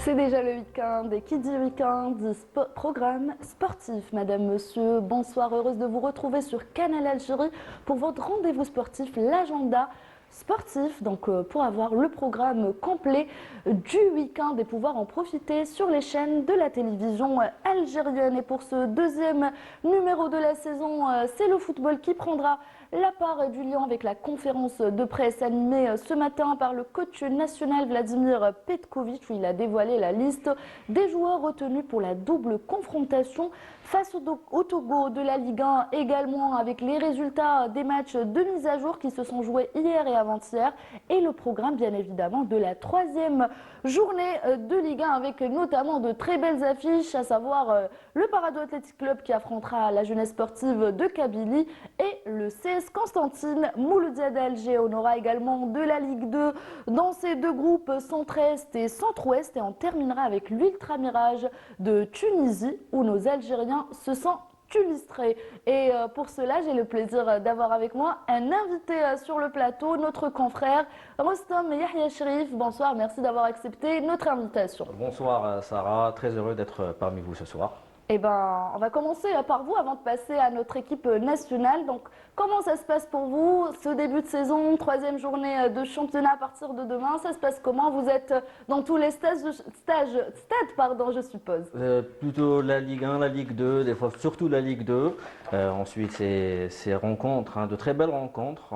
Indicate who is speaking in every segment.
Speaker 1: C'est déjà le week-end et qui dit week-end dit programme sportif. Madame, monsieur, bonsoir, heureuse de vous retrouver sur Canal Algérie pour votre rendez-vous sportif, l'agenda sportif. Donc pour avoir le programme complet du week-end et pouvoir en profiter sur les chaînes de la télévision algérienne. Et pour ce deuxième numéro de la saison, c'est le football qui prendra la part du lion avec la conférence de presse animée ce matin par le coach national Vladimir Petkovic où il a dévoilé la liste des joueurs retenus pour la double confrontation face au Togo de la Ligue 1, également avec les résultats des matchs de mise à jour qui se sont joués hier et avant-hier et le programme bien évidemment de la troisième journée de Ligue 1 avec notamment de très belles affiches, à savoir le Parado Athletic Club qui affrontera la jeunesse sportive de Kabylie et le CS Constantine Mouloudia d'Alger. On aura également de la Ligue 2 dans ces deux groupes centre-est et centre-ouest et on terminera avec l'Ultra Mirage de Tunisie où nos Algériens se sentent illustrés. Et pour cela, j'ai le plaisir d'avoir avec moi un invité sur le plateau, notre confrère Rostom Yahya Cherif. Bonsoir, merci d'avoir accepté notre invitation.
Speaker 2: Bonsoir Sarah, très heureux d'être parmi vous ce soir.
Speaker 1: Eh ben, on va commencer par vous avant de passer à notre équipe nationale. Donc, comment ça se passe pour vous, ce début de saison, troisième journée de championnat à partir de demain? Ça se passe comment? Vous êtes dans tous les stades, je suppose.
Speaker 2: Plutôt la Ligue 1, la Ligue 2, des fois surtout la Ligue 2. Ensuite, ces rencontres, de très belles rencontres,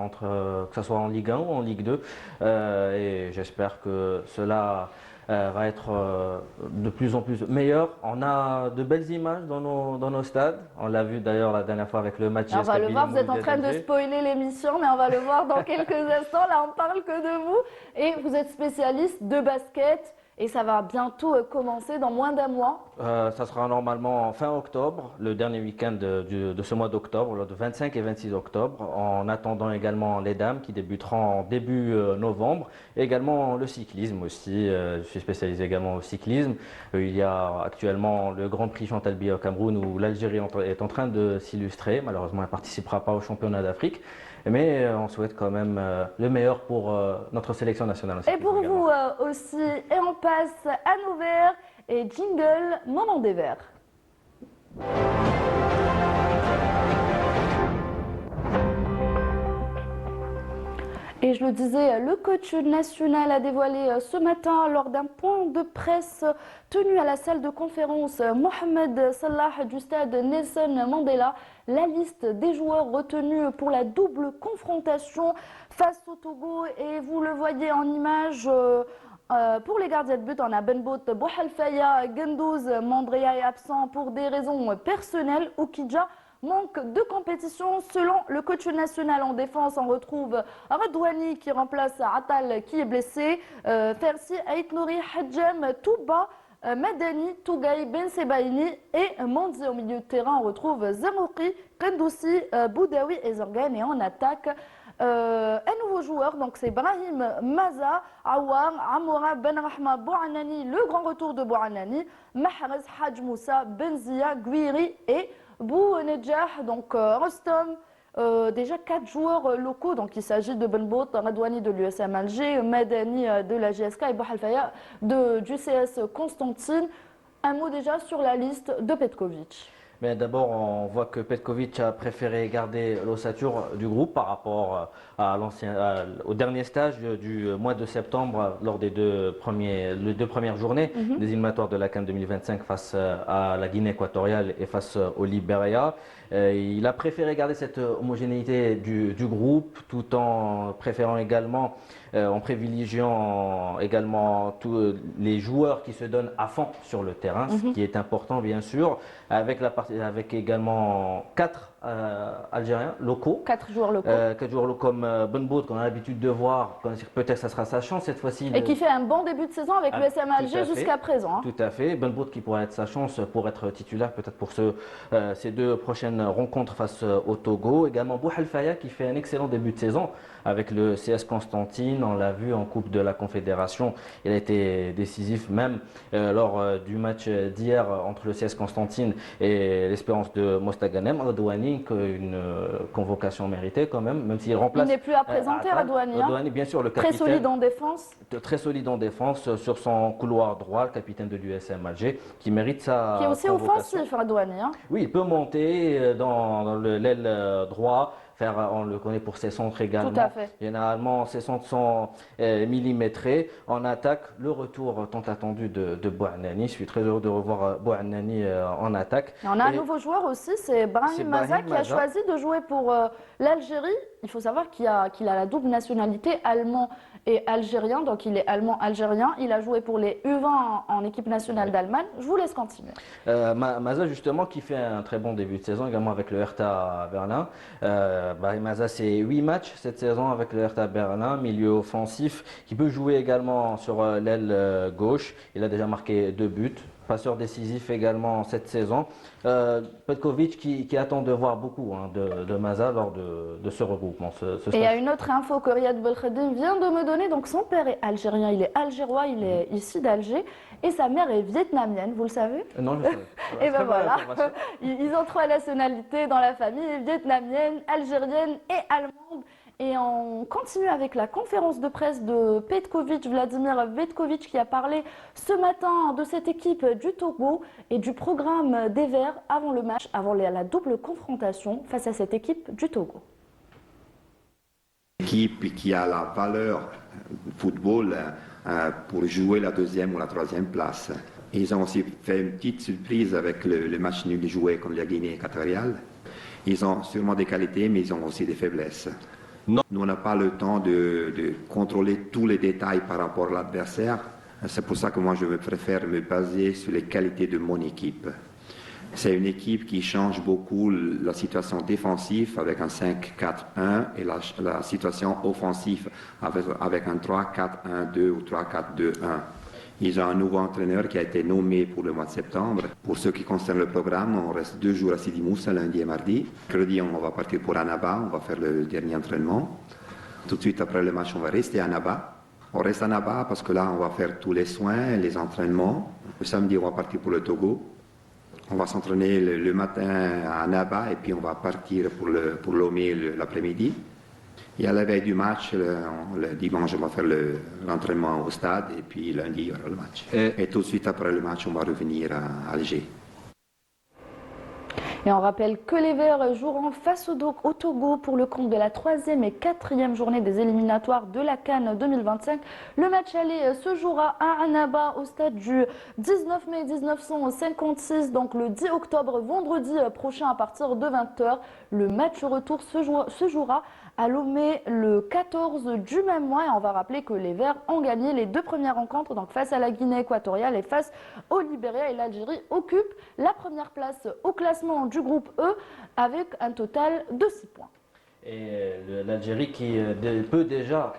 Speaker 2: que ce soit en Ligue 1 ou en Ligue 2. Et j'espère que cela va être de plus en plus meilleur. On a de belles images dans nos stades. On l'a vu d'ailleurs la dernière fois avec le match.
Speaker 1: On va le voir, vous êtes en train de spoiler l'émission, mais on va le voir dans quelques instants. Là, on parle que de vous. Et vous êtes spécialiste de basket. Et ça va bientôt commencer dans moins d'un mois.
Speaker 2: Ça sera normalement fin octobre, le dernier week-end de ce mois d'octobre, le 25 et 26 octobre, en attendant également les dames qui débuteront en début novembre, et également le cyclisme aussi. Je suis spécialisé également au cyclisme. Il y a actuellement le Grand Prix Chantal Biya au Cameroun où l'Algérie est en train de s'illustrer. Malheureusement, elle ne participera pas au championnat d'Afrique. Mais on souhaite quand même le meilleur pour notre sélection nationale.
Speaker 1: Et pour vous aussi. Et on passe à nos verts et jingle, moment des verts. Et je le disais, le coach national a dévoilé ce matin lors d'un point de presse tenu à la salle de conférence Mohamed Salah du stade Nelson Mandela la liste des joueurs retenus pour la double confrontation face au Togo. Et vous le voyez en image. Pour les gardiens de but, on a Benbout Bouhalfaya, Gendouz, Mandrea est absent pour des raisons personnelles. Oukidja manque de compétition. Selon le coach national en défense, on retrouve Radouani qui remplace Atal qui est blessé. Fersi, Aïtnouri, Hadjem, Touba, Madani, Tougaï, Ben Sebaini et Mondi au milieu de terrain. On retrouve Zamouki, Kendoussi, Boudaoui et Zorgan. Et en attaque, un nouveau joueur, donc c'est Brahim Maza, Awar, Amoura, Ben Rahma, Bouanani, le grand retour de Bouanani, Mahrez, Hadj Moussa, Benzia, Guiri et Bou Nedjah, donc Rostom. Déjà 4 joueurs locaux, donc il s'agit de Benbout, Radouani de l'USM Alger, Madani de la GSK et Bouhalfaya du CS Constantine. Un mot déjà sur la liste de Petkovic.
Speaker 2: Mais d'abord, on voit que Petkovic a préféré garder l'ossature du groupe par rapport au dernier stage du mois de septembre lors des deux premières journées des éliminatoires de la CAN 2025 face à la Guinée équatoriale et face au Libéria. Il a préféré garder cette homogénéité du groupe tout en préférant également, en privilégiant également tous les joueurs qui se donnent à fond sur le terrain, ce qui est important bien sûr, avec également 4 Algériens locaux.
Speaker 1: 4 joueurs locaux.
Speaker 2: 4 joueurs locaux comme Benbout qu'on a l'habitude de voir, peut-être que ça sera sa chance cette fois-ci.
Speaker 1: Et qui fait un bon début de saison avec l'USM Alger jusqu'à présent.
Speaker 2: Tout à fait. Benbout qui pourrait être sa chance pour être titulaire peut-être pour ces deux prochaines rencontres face au Togo. Également Bouhalfaya qui fait un excellent début de saison avec le CS Constantine. On l'a vu en Coupe de la Confédération. Il a été décisif même lors du match d'hier entre le CS Constantine et l'Espérance de Mostaganem. Radouani Radouani une convocation méritée quand même s'il remplace.
Speaker 1: Il n'est plus à présenter, Radouani.
Speaker 2: Radouani, bien sûr, le capitaine.
Speaker 1: Très solide en défense.
Speaker 2: Très solide en défense sur son couloir droit, le capitaine de l'USM Alger, qui mérite sa
Speaker 1: Qui est aussi
Speaker 2: convocation.
Speaker 1: offensif, Radouani.
Speaker 2: Oui, il peut monter dans l'aile droit. On le connaît pour ses centres également.
Speaker 1: Tout à fait.
Speaker 2: Généralement, ses centres sont millimétrés. En attaque, le retour tant attendu de Bouannani. Je suis très heureux de revoir Bouannani en attaque.
Speaker 1: Et on a un nouveau joueur aussi, c'est Brahim Maza qui a choisi de jouer pour l'Algérie. Il faut savoir qu'il a la double nationalité allemand et algérien, donc il est allemand-algérien. Il a joué pour les U20 en équipe nationale d'Allemagne. Je vous laisse continuer.
Speaker 2: Maza, justement, qui fait un très bon début de saison, également avec le Hertha Berlin. Brahim Maza, c'est 8 matchs cette saison avec le Hertha Berlin, milieu offensif, qui peut jouer également sur l'aile gauche. Il a déjà marqué 2 buts. Passeur décisif également cette saison. Petkovic qui attend de voir beaucoup de Maza lors de ce regroupement.
Speaker 1: Et il y a une autre info que Riyad Belkhadim vient de me donner. Donc son père est algérien, il est algérois, il est ici d'Alger. Et sa mère est vietnamienne, vous le savez?
Speaker 2: Non, je sais.
Speaker 1: Et ben voilà, ils ont 3 nationalités dans la famille, vietnamienne, algérienne et allemande. Et on continue avec la conférence de presse de Petkovic, Vladimir Petkovic, qui a parlé ce matin de cette équipe du Togo et du programme des Verts avant le match, avant la double confrontation face à cette équipe du Togo.
Speaker 3: Équipe qui a la valeur football pour jouer la 2e ou la 3e place. Ils ont aussi fait une petite surprise avec le match nul joué contre la Guinée équatoriale. Ils ont sûrement des qualités, mais ils ont aussi des faiblesses. Non. Nous, on n'a pas le temps de contrôler tous les détails par rapport à l'adversaire. C'est pour ça que moi, je préfère me baser sur les qualités de mon équipe. C'est une équipe qui change beaucoup la situation défensive avec un 5-4-1 et la situation offensive avec un 3-4-1-2 ou 3-4-2-1. Ils ont un nouveau entraîneur qui a été nommé pour le mois de septembre. Pour ce qui concerne le programme, on reste 2 jours à Sidi Moussa, lundi et mardi. Mercredi, on va partir pour Annaba, on va faire le dernier entraînement. Tout de suite après le match, on va rester à Annaba. On reste à Annaba parce que là, on va faire tous les soins, les entraînements. Le samedi, on va partir pour le Togo. On va s'entraîner le matin à Annaba et puis on va partir pour Lomé l'après-midi. Et à la veille du match, le dimanche, on va faire l'entraînement au stade et puis lundi, il y aura le match. Et tout de suite après le match, on va revenir à Alger.
Speaker 1: Et on rappelle que les Verts joueront face au Togo pour le compte de la 3e et 4e journée des éliminatoires de la CAN 2025. Le match aller se jouera à Annaba au stade du 19 mai 1956, donc le 10 octobre, vendredi prochain à partir de 20h. Le match retour se jouera à Lomé le 14 du même mois. Et on va rappeler que les Verts ont gagné les 2 premières rencontres, donc face à la Guinée équatoriale et face au Libéria. Et l'Algérie occupe la première place au classement du groupe E avec un total de 6 points.
Speaker 2: Et l'Algérie qui peut déjà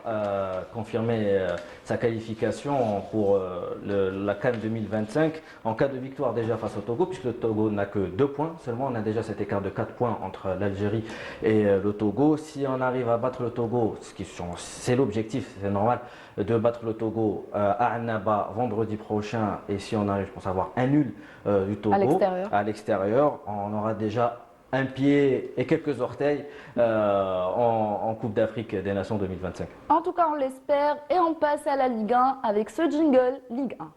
Speaker 2: confirmer sa qualification pour la CAN 2025 en cas de victoire déjà face au Togo, puisque le Togo n'a que 2 points seulement. On a déjà cet écart de 4 points entre l'Algérie et le Togo. Si on arrive à battre le Togo, c'est l'objectif, c'est normal, de battre le Togo à Annaba vendredi prochain, et si on arrive, je pense, à avoir un nul du Togo à l'extérieur, on aura déjà un pied et quelques orteils en Coupe d'Afrique des Nations 2025.
Speaker 1: En tout cas, on l'espère et on passe à la Ligue 1 avec ce jingle Ligue 1.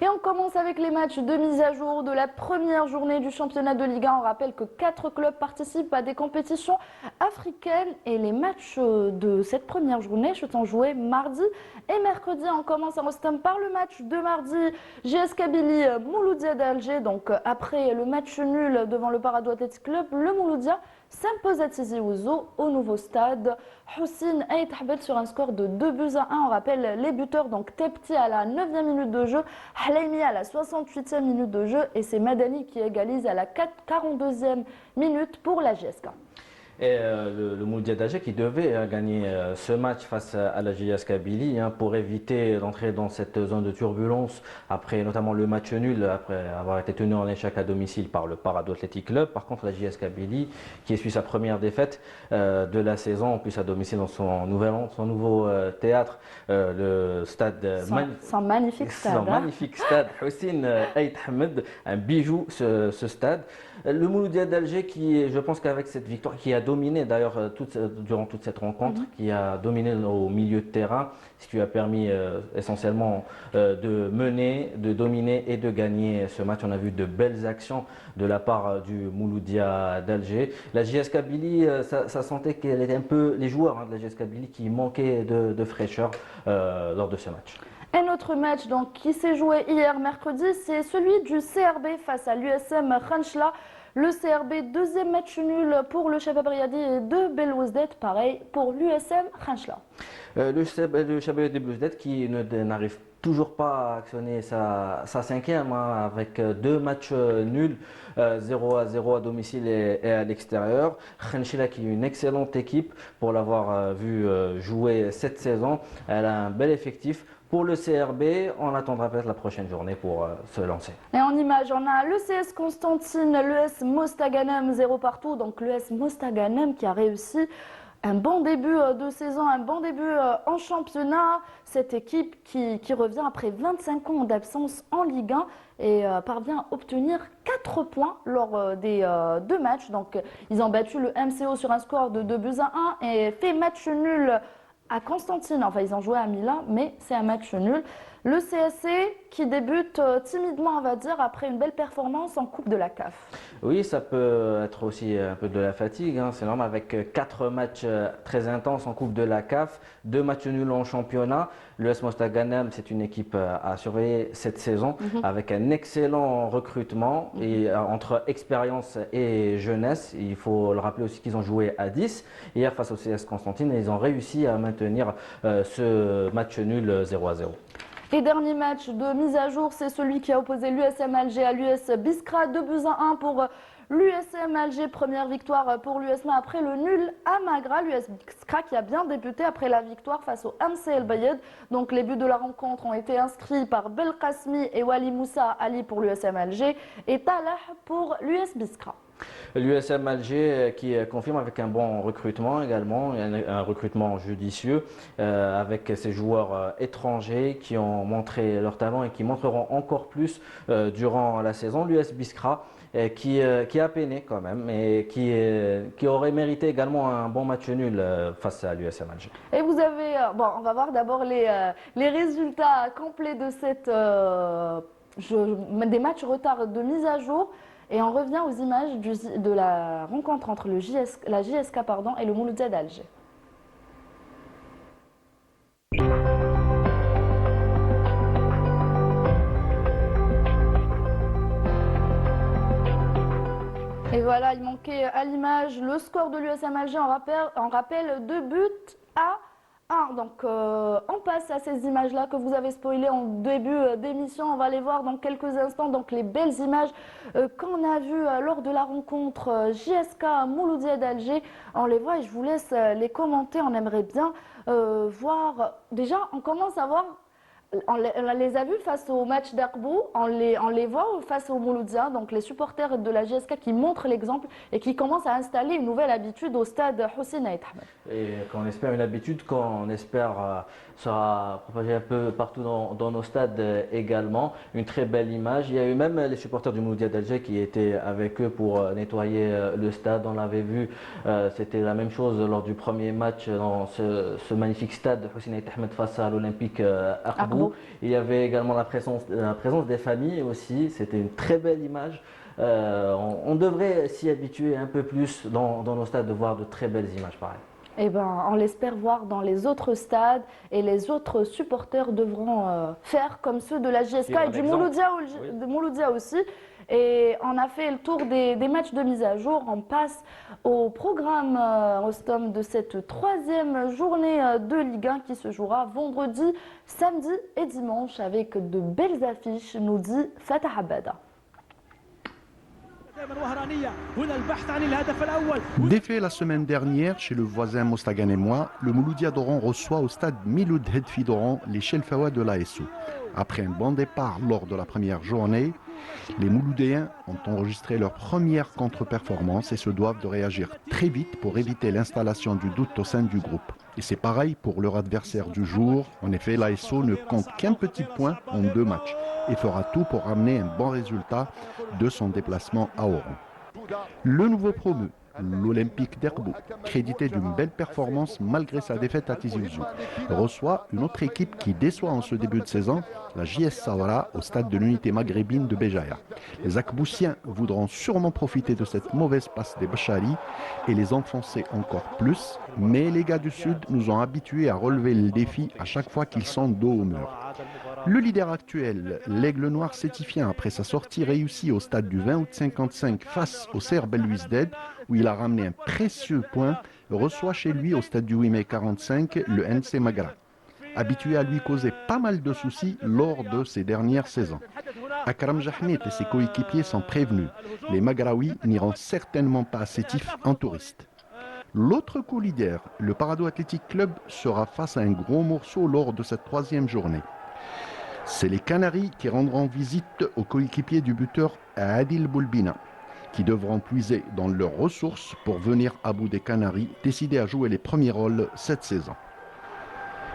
Speaker 1: Et on commence avec les matchs de mise à jour de la première journée du championnat de Ligue 1. On rappelle que 4 clubs participent à des compétitions africaines et les matchs de cette première journée seront joués mardi et mercredi. On commence en Rostam par le match de mardi, JS Kabylie Mouloudia d'Alger. Donc après le match nul devant le Paradou Athletic Club, le Mouloudia s'impose à Tizi Ouzou au nouveau stade. Houssine Aït Habed sur un score de 2-1. On rappelle les buteurs, donc Tepti à la 9e minute de jeu, Halaimi à la 68e minute de jeu et c'est Madani qui égalise à la 42e minute pour la JSK.
Speaker 2: Et le Mouloudia d'Alger qui devait gagner ce match face à la JS Kabylie pour éviter d'entrer dans cette zone de turbulence après notamment le match nul, après avoir été tenu en échec à domicile par le Parado Athletic Club. Par contre, la JS Kabylie qui essuie sa première défaite de la saison, en plus à domicile dans son nouveau théâtre, le stade
Speaker 1: Son magnifique stade.
Speaker 2: magnifique stade Houssine Aït Ahmed, un bijou ce stade. Le Mouloudia d'Alger qui, je pense qu'avec cette victoire, qui a dominé d'ailleurs durant toute cette rencontre, qui a dominé au milieu de terrain, ce qui lui a permis essentiellement de mener, de dominer et de gagner ce match. On a vu de belles actions de la part du Mouloudia d'Alger. La JS Kabylie, ça sentait qu'elle était un peu, les joueurs de la JS Kabylie qui manquaient de fraîcheur lors de ce match.
Speaker 1: Un autre match donc, qui s'est joué hier mercredi, c'est celui du CRB face à l'USM Khanchla. Le CRB, deuxième match nul pour le Chabab Riadi et de Belouizdad, pareil pour l'USM Khanchla.
Speaker 2: Le Chabab de Belouizdad qui n'arrive toujours pas à actionner sa cinquième avec deux matchs nuls, 0-0 à domicile et à l'extérieur. Khanchla qui est une excellente équipe pour l'avoir vu jouer cette saison. Elle a un bel effectif. Pour le CRB, on attendra peut-être la prochaine journée pour se lancer.
Speaker 1: Et en image, on a le CS Constantine, l'ES Mostaganem 0 partout. Donc l'ES Mostaganem qui a réussi un bon début de saison, un bon début en championnat. Cette équipe qui revient après 25 ans d'absence en Ligue 1 et parvient à obtenir 4 points lors des deux matchs. Donc ils ont battu le MCO sur un score de 2-1 et fait match nul à Constantine. Enfin, ils ont joué à Milan, mais c'est un match nul. Le CSC qui débute timidement, on va dire, après une belle performance en Coupe de la CAF.
Speaker 2: Oui, ça peut être aussi un peu de la fatigue, c'est normal, avec 4 matchs très intenses en Coupe de la CAF, 2 matchs nuls en championnat. L'US Mostaganem, c'est une équipe à surveiller cette saison avec un excellent recrutement et entre expérience et jeunesse. Il faut le rappeler aussi qu'ils ont joué à 10 hier face au CS Constantine et ils ont réussi à maintenir ce match nul 0-0.
Speaker 1: Et dernier match de mise à jour, c'est celui qui a opposé l'USM Alger à l'US Biskra, 2-1 pour l'USM Alger. Première victoire pour l'USM après le nul à Magra. L'US Biskra qui a bien débuté après la victoire face au MC El Bayed. Donc les buts de la rencontre ont été inscrits par Belkasmi et Wali Moussa Ali pour l'USM Alger et Talah pour l'US Biskra.
Speaker 2: L'USM Alger qui confirme avec un bon recrutement également, un recrutement judicieux avec ses joueurs étrangers qui ont montré leur talent et qui montreront encore plus durant la saison. L'US Biskra qui a peiné quand même et qui aurait mérité également un bon match nul face à l'USM Alger.
Speaker 1: Et vous avez, on va voir d'abord les résultats complets de des matchs retard de mise à jour. Et on revient aux images de la rencontre entre la JSK et le Mouloudia d'Alger. Et voilà, il manquait à l'image le score de l'USM Alger en rappel 2 buts à 1. Donc on passe à ces images-là que vous avez spoilées en début d'émission. On va les voir dans quelques instants. Donc les belles images qu'on a vues lors de la rencontre JSK Mouloudia d'Alger. On les voit et je vous laisse les commenter. On aimerait bien voir. Déjà, on commence à voir. On les a vus face au match d'Arbou, on les voit face au Mouloudia, donc les supporters de la JSK qui montrent l'exemple et qui commencent à installer une nouvelle habitude au stade Houssine Aït Ahmed.
Speaker 2: Et qu'on espère une habitude qu'on espère sera propagée un peu partout dans nos stades également. Une très belle image. Il y a eu même les supporters du Mouloudia d'Alger qui étaient avec eux pour nettoyer le stade. On l'avait vu, c'était la même chose lors du premier match dans ce magnifique stade Houssine Aït Ahmed face à l'Olympique Arbou. Il y avait également la présence des familles aussi, c'était une très belle image. On devrait s'y habituer un peu plus dans nos stades de voir de très belles images pareilles.
Speaker 1: Eh ben, on l'espère voir dans les autres stades et les autres supporters devront faire comme ceux de la JSK et du Mouloudia aussi. Et on a fait le tour des matchs de mise à jour. On passe au programme au STOM de cette 3e journée de Ligue 1 qui se jouera vendredi, samedi et dimanche avec de belles affiches, nous dit Fatah Abada.
Speaker 4: Défait la semaine dernière chez le voisin Mostaganémois, le Mouloudia d'Oran reçoit au stade Miloud Hedfi d'Oran les Chelfawa de l'ASO. Après un bon départ lors de la première journée, les Mouloudéens ont enregistré leur première contre-performance et se doivent de réagir très vite pour éviter l'installation du doute au sein du groupe. Et c'est pareil pour leur adversaire du jour. En effet, l'ASO ne compte qu'un petit point en 2 matchs et fera tout pour ramener un bon résultat de son déplacement à Oran. Le nouveau promu, l'Olympique d'Herbou, crédité d'une belle performance malgré sa défaite à Tizi Ouzou, reçoit une autre équipe qui déçoit en ce début de saison, la JS Sawara, au stade de l'unité maghrébine de Béjaïa. Les Akboussiens voudront sûrement profiter de cette mauvaise passe des Bachari et les enfoncer encore plus, mais les gars du Sud nous ont habitués à relever le défi à chaque fois qu'ils sont dos au mur. Le leader actuel, l'Aigle Noir sétifien après sa sortie réussie au stade du 20 août 55 face au CR Belouizdad, où il a ramené un précieux point, reçoit chez lui au stade du 8 mai 45 le NC Magra, habitué à lui causer pas mal de soucis lors de ses dernières saisons. Akram Jahmet et ses coéquipiers sont prévenus. Les Magraouis n'iront certainement pas à Sétif en touriste. L'autre co-leader, le Parado Athletic Club, sera face à un gros morceau lors de cette 3e journée. C'est les Canaries qui rendront visite aux coéquipiers du buteur Adil Boulbina, qui devront puiser dans leurs ressources pour venir à bout des Canaries, décidés à jouer les premiers rôles cette saison.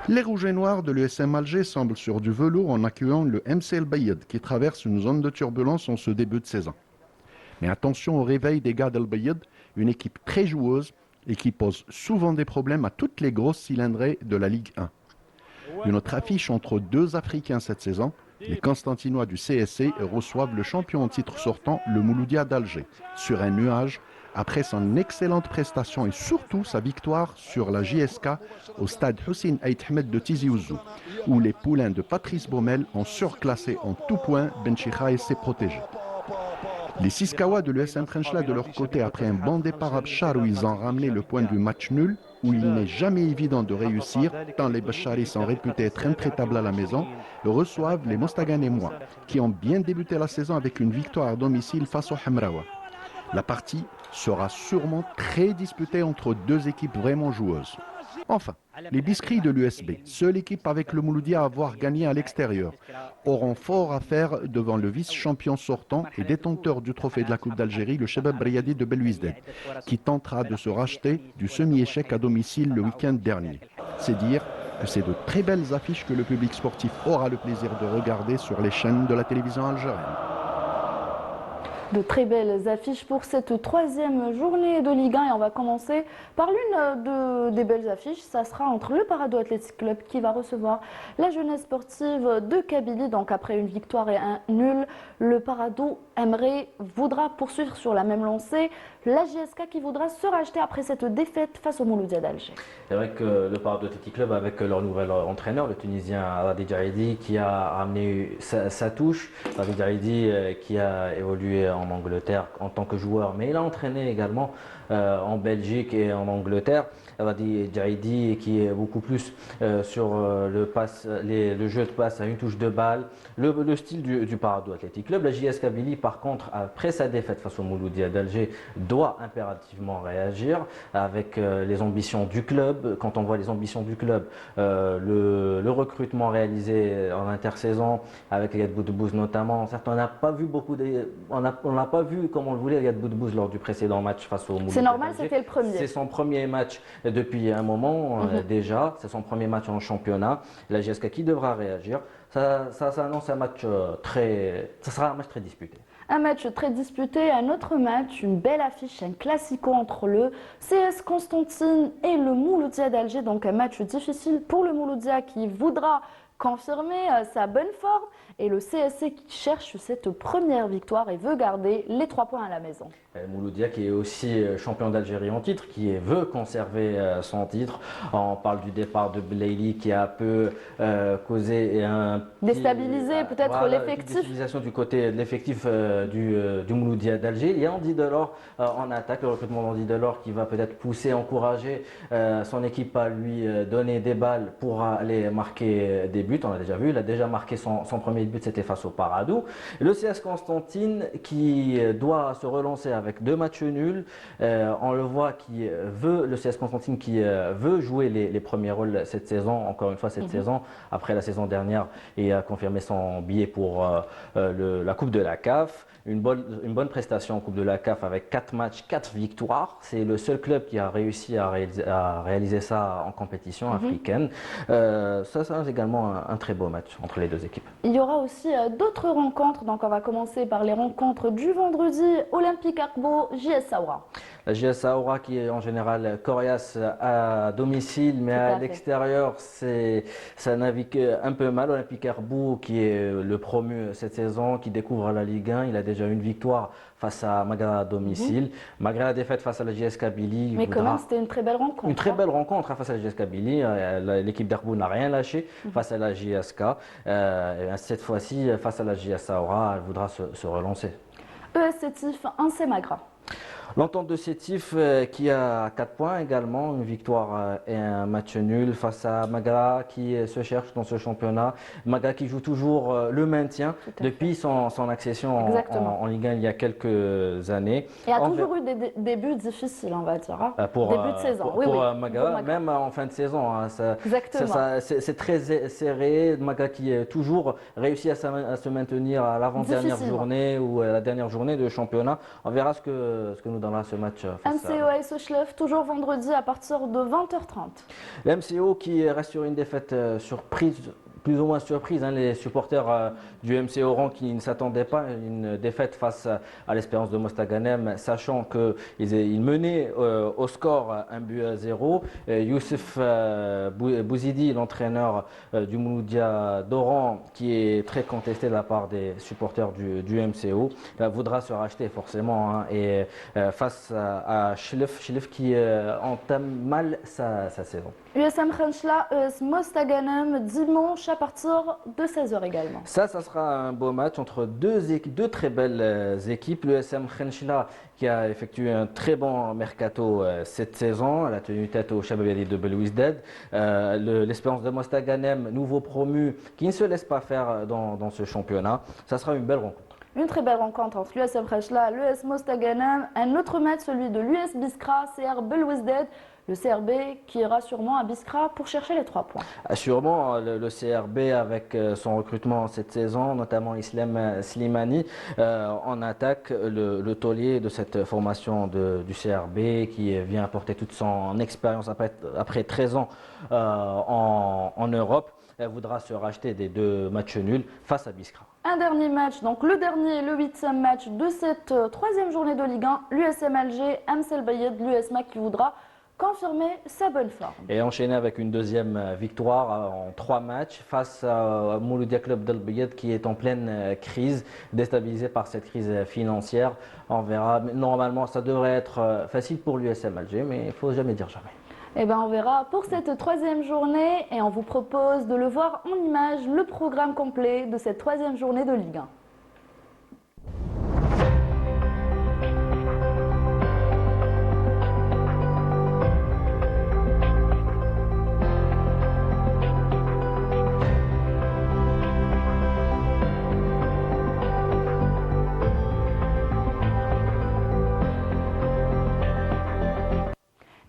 Speaker 4: Les Rouges et Noirs de l'USM Alger semblent sur du velours en accueillant le MC El Bayed qui traverse une zone de turbulence en ce début de saison. Mais attention au réveil des gars d'El Bayed, une équipe très joueuse et qui pose souvent des problèmes à toutes les grosses cylindrées de la Ligue 1. Une autre affiche entre 2 Africains cette saison, les Constantinois du CSC reçoivent le champion en titre sortant, le Mouloudia d'Alger, sur un nuage après son excellente prestation et surtout sa victoire sur la JSK au stade Hussein Aït Ahmed de Tizi Ouzou, où les poulains de Patrice Baumel ont surclassé en tout point Benchicha et ses protégés. Les Siskawa de l'USM Frenchla de leur côté, après un bon départ à Bchar où ils ont ramené le point du match nul, où il n'est jamais évident de réussir, tant les Bacharis sont réputés être intraitables à la maison, reçoivent les Mostaganémois, qui ont bien débuté la saison avec une victoire à domicile face au Hamraoua. La partie sera sûrement très disputée entre 2 équipes vraiment joueuses. Enfin, les Biscrits de l'USB, seule équipe avec le Mouloudia à avoir gagné à l'extérieur, auront fort à faire devant le vice-champion sortant et détenteur du trophée de la Coupe d'Algérie, le Chebab Briadi de Belouizdad, qui tentera de se racheter du semi-échec à domicile le week-end dernier. C'est dire que c'est de très belles affiches que le public sportif aura le plaisir de regarder sur les chaînes de la télévision algérienne.
Speaker 1: De très belles affiches pour cette 3e journée de Ligue 1 et on va commencer par l'une des belles affiches. Ça sera entre le Parado Athletic Club qui va recevoir la jeunesse sportive de Kabylie. Donc après une victoire et un nul, le Parado aimerait, voudra poursuivre sur la même lancée. La JSK qui voudra se racheter après cette défaite face au Mouloudia d'Alger.
Speaker 2: C'est vrai que le Parado Athletic Club avec leur nouvel entraîneur, le Tunisien Radi Jaidi, qui a amené sa touche. Radi Jaidi qui a évolué en Angleterre en tant que joueur, mais il a entraîné également en Belgique et en Angleterre. Radi Jaidi qui est beaucoup plus sur le jeu de passe à une touche de balle, le style du Parado Athletic Club. La JS Kabylie, par contre, après sa défaite face au Mouloudia d'Alger, doit impérativement réagir avec les ambitions du club. Quand on voit les ambitions du club, le recrutement réalisé en intersaison avec Yad Boudbouz notamment, certes, on n'a pas vu on n'a pas vu comme on le voulait Yad Boudbouz lors du précédent match face au Mouloudia.
Speaker 1: C'est normal, c'était le premier.
Speaker 2: C'est son premier match depuis un moment déjà, c'est son premier match en championnat. La JSK qui devra réagir. Ça annonce un match ça sera un match très disputé.
Speaker 1: Un match très disputé, un autre match, une belle affiche, un classico entre le CS Constantine et le Mouloudia d'Alger. Donc un match difficile pour le Mouloudia qui voudra confirmer sa bonne forme et le CSC qui cherche cette première victoire et veut garder les 3 points à la maison.
Speaker 2: Mouloudia qui est aussi champion d'Algérie en titre, qui veut conserver son titre. On parle du départ de Belaïli qui a un peu causé
Speaker 1: déstabilisé peut-être l'effectif.
Speaker 2: Déstabilisation du côté de l'effectif du Mouloudia d'Alger. Il y a Andy Delors en attaque, le recrutement d'Andy Delors qui va peut-être pousser, encourager son équipe à lui donner des balles pour aller marquer des buts. On l'a déjà vu, il a déjà marqué son premier premier but c'était face au Paradou. Le CS Constantine qui doit se relancer avec 2 matchs nuls. On le voit le CS Constantine qui veut jouer les premiers rôles cette saison, encore une fois cette saison, après la saison dernière, et a confirmé son billet pour la Coupe de la CAF. Une bonne prestation en Coupe de la CAF avec 4 matchs, 4 victoires. C'est le seul club qui a réussi à réaliser ça en compétition africaine. Ça c'est également un très beau match entre les deux équipes.
Speaker 1: Il y aura aussi d'autres rencontres, donc on va commencer par les rencontres du vendredi. Olympique Arbo, JS Saoura.
Speaker 2: La JS Saoura qui est en général coriace à domicile, mais à l'extérieur, ça navigue un peu mal. Olympique Arbo qui est le promu cette saison, qui découvre la Ligue 1, il a déjà une victoire face à Magara à domicile. Malgré la défaite face à la JS Kabylie,
Speaker 1: mais quand même c'était une très belle rencontre.
Speaker 2: Une très belle rencontre face à la JS Kabylie. L'équipe d'Arbo n'a rien lâché face à la JSK. Cette fois-ci, face à la JS Saoura, elle voudra se relancer.
Speaker 1: ES Sétif, Ansé Magra.
Speaker 2: L'entente de Sétif qui a 4 points également, une victoire et un match nul face à Magara qui se cherche dans ce championnat. Magara qui joue toujours le maintien depuis son accession en Ligue 1 il y a quelques années.
Speaker 1: Et a toujours eu des débuts difficiles, on va dire, début de saison.
Speaker 2: Pour Magara, même en fin de saison. C'est très serré. Magara qui a toujours réussi à se maintenir à l'avant-dernière journée ou à la dernière journée de championnat. On verra ce que nous donnera ce match.
Speaker 1: MCO Schleff, toujours vendredi à partir de 20h30.
Speaker 2: L'MCO qui reste sur une défaite surprise, plus ou moins surprise. Les supporters du MC Oran qui ne s'attendaient pas à une défaite face à l'Espérance de Mostaganem, sachant qu'ils menaient au score 1-0. Youssef Bouzidi, l'entraîneur du Mouloudia d'Oran, qui est très contesté de la part des supporters du MCO, voudra se racheter forcément. Et face à Schleff qui entame mal sa saison.
Speaker 1: USM Khenchla, US Mostaganem, dimanche à partir de 16h également.
Speaker 2: Ça sera un beau match entre deux très belles équipes. L'USM Khenchla qui a effectué un très bon mercato cette saison. Elle a tenu tête au Chababeli de Belouizdad. L'Espérance de Mostaganem, nouveau promu, qui ne se laisse pas faire dans ce championnat. Ça sera une belle rencontre.
Speaker 1: Une très belle rencontre entre l'USM Khenchla, l'US Mostaganem. Un autre match, celui de l'US Biskra, CR Belouizdad. Le CRB qui ira sûrement à Biskra pour chercher les 3 points.
Speaker 2: Sûrement, le CRB avec son recrutement cette saison, notamment Islam Slimani, en attaque, le taulier de cette formation du CRB qui vient apporter toute son expérience après 13 ans en Europe. Elle voudra se racheter des 2 matchs nuls face à Biskra.
Speaker 1: Un dernier match, donc le dernier et le 8e match de cette 3e journée de Ligue 1. L'USM Alger, Amsel Bayed, l'USMA qui voudra confirmer sa bonne forme.
Speaker 2: Et enchaîner avec une deuxième victoire en 3 matchs face à Mouloudia Club d'Al Bayed qui est en pleine crise, déstabilisé par cette crise financière. On verra. Normalement, ça devrait être facile pour l'USM Alger, mais il ne faut jamais dire jamais.
Speaker 1: Eh bien, on verra pour cette 3e journée et on vous propose de le voir en image, le programme complet de cette 3e journée de Ligue 1.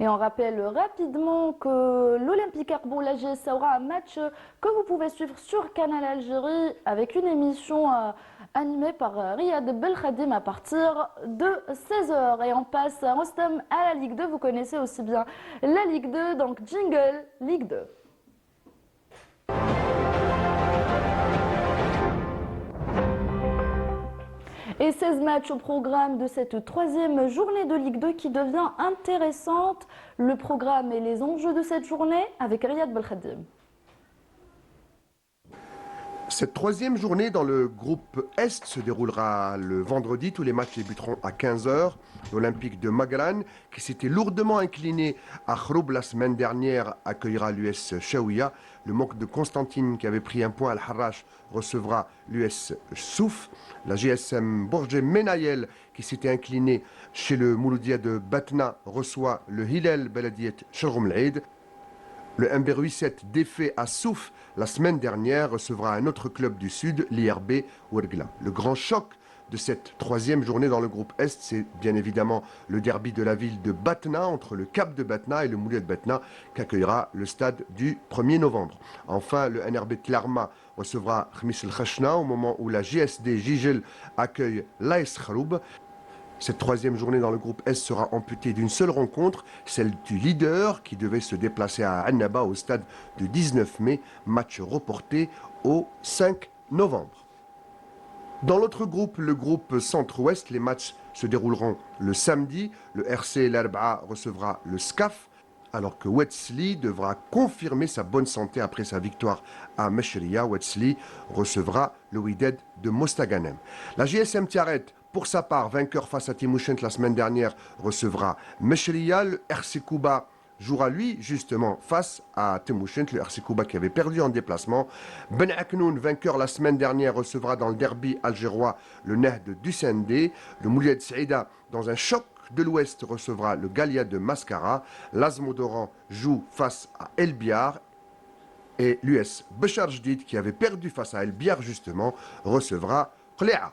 Speaker 1: Et on rappelle rapidement que l'Olympique Arbo, la GS aura un match que vous pouvez suivre sur Canal Algérie avec une émission animée par Riyad Belkhadim à partir de 16h. Et on passe à Rostam à la Ligue 2. Vous connaissez aussi bien la Ligue 2, donc jingle Ligue 2. Et 16 matchs au programme de cette 3e journée de Ligue 2 qui devient intéressante. Le programme et les enjeux de cette journée avec Riyad Belkhadim.
Speaker 5: Cette 3e journée dans le groupe Est se déroulera le vendredi. Tous les matchs débuteront à 15h. L'Olympique de Magaran, qui s'était lourdement incliné à Khroub la semaine dernière, accueillera l'US Chaouia. Le Mok de Constantine, qui avait pris un point à Al-Harrach, recevra l'US Souf. La GSM Borje Menayel, qui s'était incliné chez le Mouloudia de Batna, reçoit le Hillel Beladiet Sharm el-Eid. Le MB Ruisset, défait à Souf la semaine dernière, recevra un autre club du Sud, l'IRB Ouergla. Le grand choc de cette troisième journée dans le groupe Est, c'est bien évidemment le derby de la ville de Batna entre le Cap de Batna et le Moulia de Batna qu'accueillera le stade du 1er novembre. Enfin, le NRB Tlarma recevra Khmis El Khachna au moment où la JSD Jijel accueille l'AS Kharoub. Cette troisième journée dans le groupe S sera amputée d'une seule rencontre, celle du leader qui devait se déplacer à Annaba au stade du 19 mai, match reporté au 5 novembre. Dans l'autre groupe, le groupe Centre-Ouest, les matchs se dérouleront le samedi. Le RC L'Arba'a recevra le SCAF, alors que Wetzli devra confirmer sa bonne santé après sa victoire à Meshria. Wetzli recevra le Wydad de Mostaganem. La GSM Tiaret, pour sa part, vainqueur face à Timouchent la semaine dernière, recevra Meshria. Le RC Kouba jouera lui justement face à Timouchent, le RC Kouba qui avait perdu en déplacement. Ben Aknoun, vainqueur la semaine dernière, recevra dans le derby algérois le Nehd du Sendé. Le Mouliad Saïda, dans un choc de l'Ouest, recevra le Galia de Mascara. L'Azmodoran joue face à El Biar. Et l'US Bechar Jdid, qui avait perdu face à El Biar justement, recevra Qléa.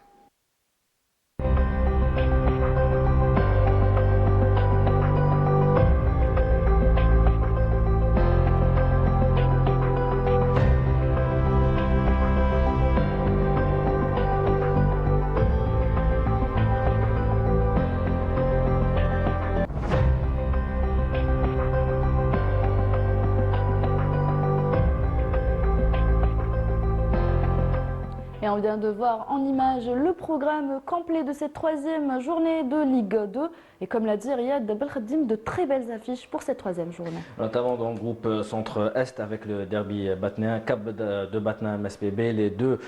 Speaker 1: Et on vient de voir en image le programme complet de cette troisième journée de Ligue 2. Et comme l'a dit Riyad Belkhadim, de très belles affiches pour cette troisième journée.
Speaker 2: Notamment dans le groupe Centre-Est avec le derby batnéen, Cap de Batna MSPB, les deux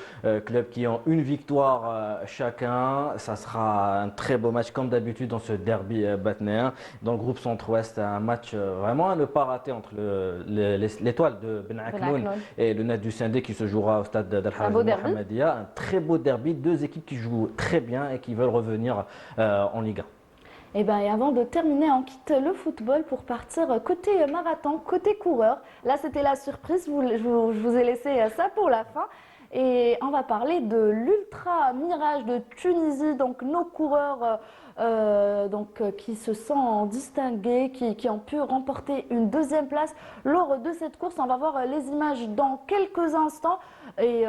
Speaker 2: clubs qui ont une victoire chacun. Ça sera un très beau match comme d'habitude dans ce derby batnéen. Dans le groupe Centre-Ouest, un match vraiment à ne pas rater entre l'étoile de Ben Aknoun et le Nehd du Sendé qui se jouera au stade d'Al-Haraj Mohammedia. Un très beau derby, deux équipes qui jouent très bien et qui veulent revenir en Ligue 1.
Speaker 1: Et avant de terminer, on quitte le football pour partir côté marathon, côté coureur. Là, c'était la surprise, je vous ai laissé ça pour la fin. Et on va parler de l'Ultra Mirage de Tunisie, donc nos coureurs qui se sont distingués, qui ont pu remporter une deuxième place lors de cette course. On va voir les images dans quelques instants. Et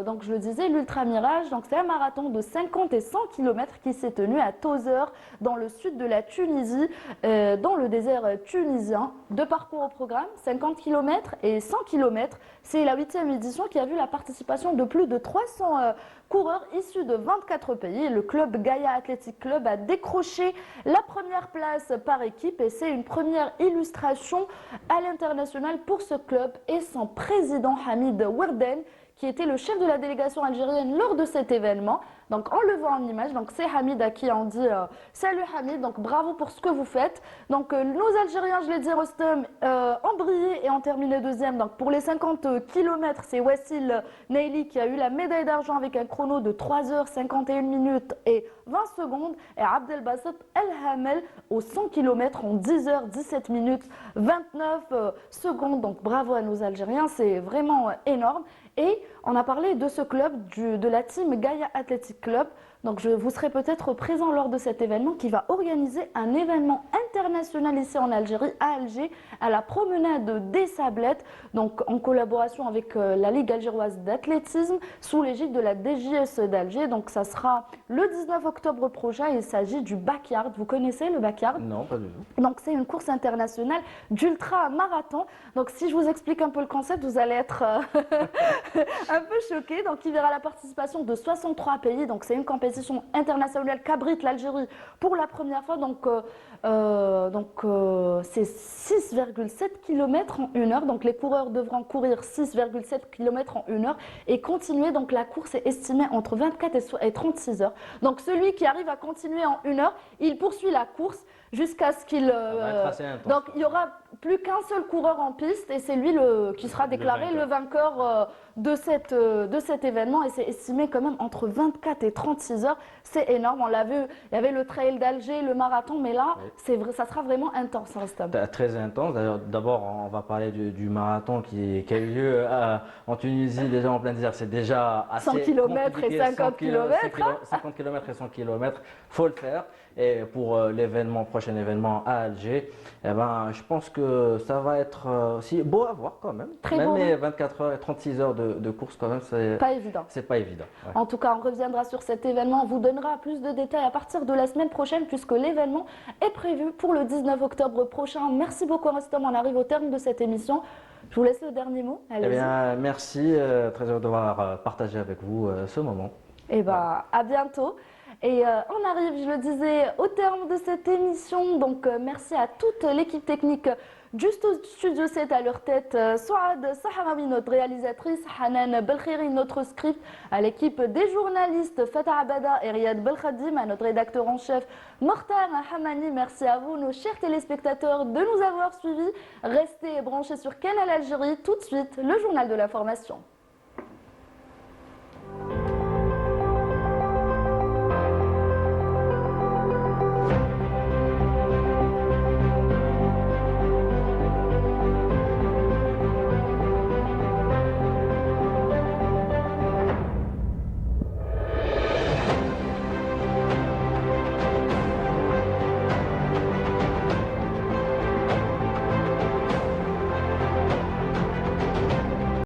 Speaker 1: donc je le disais, l'Ultra Mirage, c'est un marathon de 50 et 100 km qui s'est tenu à Tozeur, dans le sud de la Tunisie, dans le désert tunisien. Deux parcours au programme, 50 km et 100 km. C'est la 8e édition qui a vu la participation de plus de 300 coureurs issus de 24 pays. Le club Gaïa Athletic Club a décroché la première place par équipe et c'est une première illustration à l'international pour ce club et son président Hamid Werden, qui était le chef de la délégation algérienne lors de cet événement. Donc on le voit en image, c'est Hamid à qui on dit salut Hamid, donc bravo pour ce que vous faites. Donc nos Algériens, je l'ai dit, Rostem, ont brillé et ont terminé deuxième. Donc pour les 50 km, c'est Wassil Neili qui a eu la médaille d'argent avec un chrono de 3h51 minutes et 20 secondes. Et Abdelbasset El Hamel au 100 km en 10h17 minutes 29 secondes. Donc bravo à nos Algériens, c'est vraiment énorme. Et on a parlé de ce club, de la team Gaïa Athletic Club. Donc vous serez peut-être présent lors de cet événement qui va organiser un événement international ici en Algérie, à Alger, à la promenade des Sablettes, donc en collaboration avec la Ligue algéroise d'athlétisme, sous l'égide de la DJS d'Alger. Donc ça sera le 19 octobre prochain. Il s'agit du backyard. Vous connaissez le backyard?
Speaker 2: Non, pas du tout.
Speaker 1: Donc c'est une course internationale d'ultra-marathon. Donc si je vous explique un peu le concept, vous allez être un peu choqués. Donc il verra la participation de 63 pays. Donc c'est une compétition internationale qu'abrite l'Algérie pour la première fois. Donc c'est 6,7 km en 1 heure. Donc les coureurs devront courir 6,7 km en 1 heure et continuer. Donc la course est estimée entre 24 et 36 heures. Donc celui qui arrive à continuer en 1 heure, il poursuit la course jusqu'à ce qu'il...
Speaker 2: Ça va être assez intense.
Speaker 1: donc il n'y aura plus qu'un seul coureur en piste et c'est lui qui sera déclaré le vainqueur de cet événement et c'est estimé quand même entre 24 et 36 heures. C'est énorme, on l'a vu, il y avait le trail d'Alger, le marathon, mais là, ça sera vraiment intense, hein, Stam.
Speaker 2: Très intense. D'ailleurs, d'abord, on va parler du marathon qui a eu lieu en Tunisie déjà en plein désert. C'est déjà assez
Speaker 1: 100 km et
Speaker 2: compliqué.
Speaker 1: 50 km.
Speaker 2: 50 km et 100 km, faut le faire. Et pour prochain événement à Alger, eh ben, je pense que ça va être aussi beau à voir quand même.
Speaker 1: Très
Speaker 2: même
Speaker 1: beau,
Speaker 2: les 24 heures et 36 heures de course quand même, c'est
Speaker 1: pas évident.
Speaker 2: C'est pas évident. Ouais.
Speaker 1: En tout cas, on reviendra sur cet événement, on vous donnera plus de détails à partir de la semaine prochaine puisque l'événement est prévu pour le 19 octobre prochain. Merci beaucoup, Rustom. On arrive au terme de cette émission. Je vous laisse le dernier mot.
Speaker 2: Eh bien, merci. Très heureux d'avoir partagé avec vous ce moment.
Speaker 1: Et à bientôt. Et on arrive, je le disais, au terme de cette émission. Donc, merci à toute l'équipe technique du Studio 7 à leur tête. Souad Saharawi, notre réalisatrice, Hanan Belkhiri, notre script, à l'équipe des journalistes, Fatah Abada et Riyad Belkhadim, à notre rédacteur en chef, Mortar Hamani. Merci à vous, nos chers téléspectateurs, de nous avoir suivis. Restez branchés sur Canal Algérie. Tout de suite, le journal de l'information.